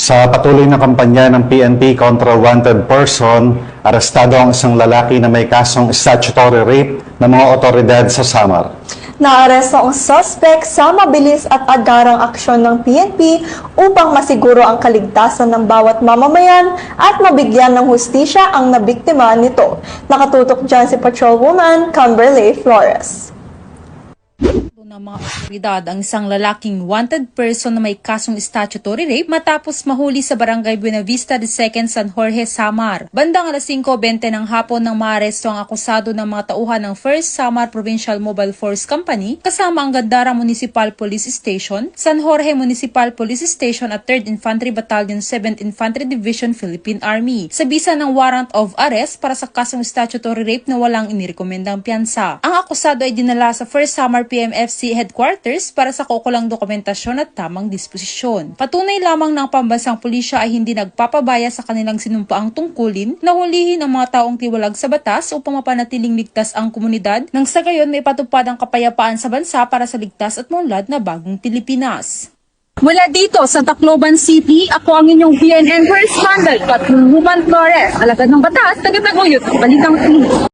Sa patuloy na kampanya ng PNP kontra wanted person, arestado ang isang lalaki na may kasong statutory rape ng mga otoridad sa Samar. Naaresto ang suspect sa mabilis at agarang aksyon ng PNP upang masiguro ang kaligtasan ng bawat mamamayan at mabigyan ng hustisya ang nabiktima nito. Nakatutok dyan si Patrolwoman Camberley Flores. Ng mga otoridad ang isang lalaking wanted person na may kasong statutory rape matapos mahuli sa barangay Buenavista de Second San Jorge, Samar. Bandang alas 5:20 ng hapon nang maaresto ang akusado ng mga tauhan ng 1st Samar Provincial Mobile Force Company kasama ang Gandara Municipal Police Station, San Jorge Municipal Police Station at 3rd Infantry Battalion 7th Infantry Division Philippine Army sa bisa ng warrant of arrest para sa kasong statutory rape na walang inirekomendang piyansa. Ang akusado ay dinala sa 1st Samar PMFC Headquarters para sa kaukulang dokumentasyon at tamang disposisyon. Patunay lamang ng pambansang pulisya ay hindi nagpapabaya sa kanilang sinumpaang tungkulin na hulihin ang mga taong tiwalag sa batas upang mapanatiling ligtas ang komunidad nang sa gayon may patupad ang kapayapaan sa bansa para sa ligtas at maunlad na bagong Pilipinas. Mula dito sa Tacloban City, ako ang inyong BNN correspondent, Patrolwoman Flores, alagad ng batas, tagataguyod ng Balitang Pilipinas.